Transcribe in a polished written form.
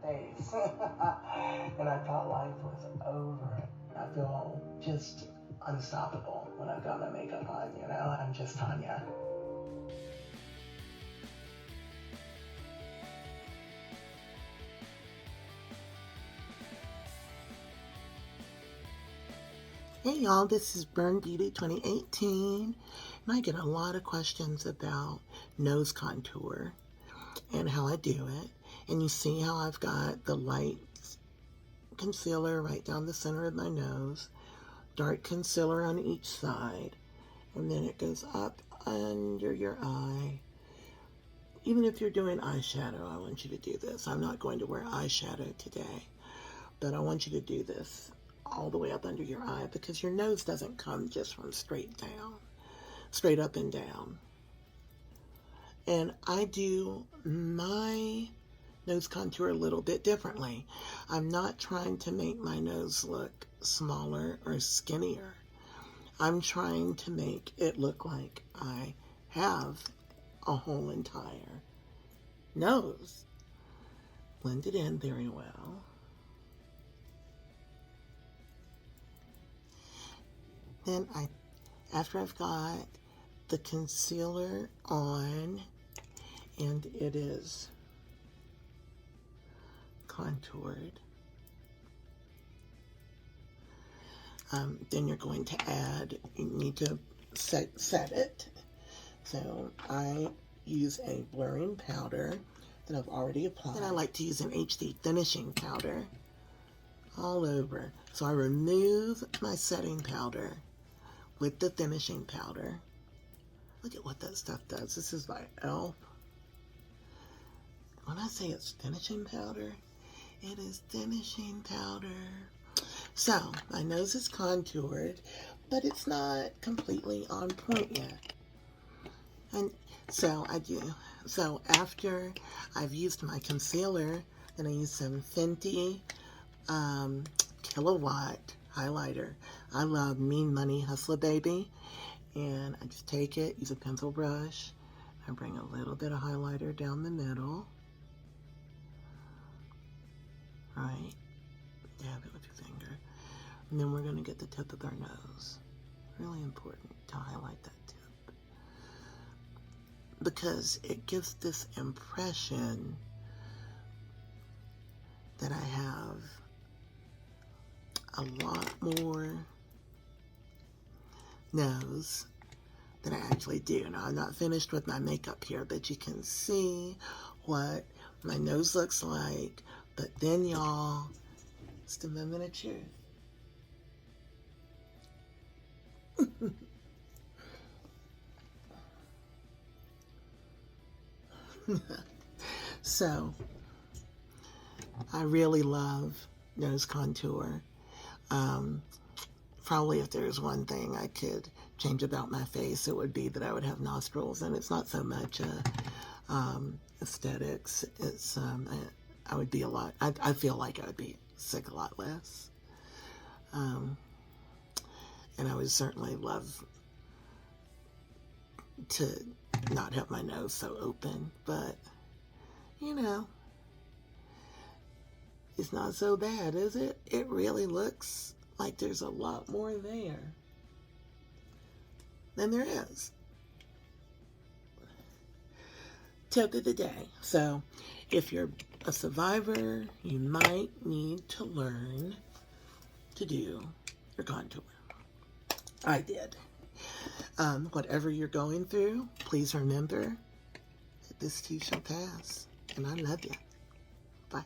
face. And I thought life was over. I feel just unstoppable when I've got my makeup on, you know? I'm just Tanya. Hey y'all, this is Burn Beauty 2018, and I get a lot of questions about nose contour and how I do it. And you see how I've got the light concealer right down the center of my nose, dark concealer on each side, and then it goes up under your eye. Even if you're doing eyeshadow, I want you to do this. I'm not going to wear eyeshadow today, but I want you to do this all the way up under your eye, because your nose doesn't come just from straight up and down. And I do my nose contour a little bit differently. I'm not trying to make my nose look smaller or skinnier. I'm trying to make it look like I have a whole entire nose. Blend it in very well. Then after I've got the concealer on and it is contoured, then you're going to add, you need to set it. So I use a blurring powder that I've already applied. And I like to use an HD finishing powder all over. So I remove my setting powder with the finishing powder. Look at what that stuff does. This is by e.l.f. When I say it's finishing powder, it is finishing powder. So my nose is contoured, but it's not completely on point yet. And so so after I've used my concealer, then I use some Fenty Kilowatt highlighter. I love Mean Money Hustler Baby. And I just take it, use a pencil brush. I bring a little bit of highlighter down the middle. Right? Dab it with your finger. And then we're going to get the tip of our nose. Really important to highlight that tip, because it gives this impression that I have a lot more nose than I actually do. Now, I'm not finished with my makeup here, but you can see what my nose looks like. But then, y'all, it's the moment of truth. So, I really love nose contour. Probably if there's one thing I could change about my face, it would be that I would have nostrils, and it's not so much aesthetics. It's I would be a lot. I feel like I would be sick a lot less, and I would certainly love to not have my nose so open. But you know, it's not so bad, is it? It really looks like there's a lot more there than there is. Tip of the day. So if you're a survivor, you might need to learn to do your contour. I did. Whatever you're going through, please remember that this too shall pass. And I love you. Bye.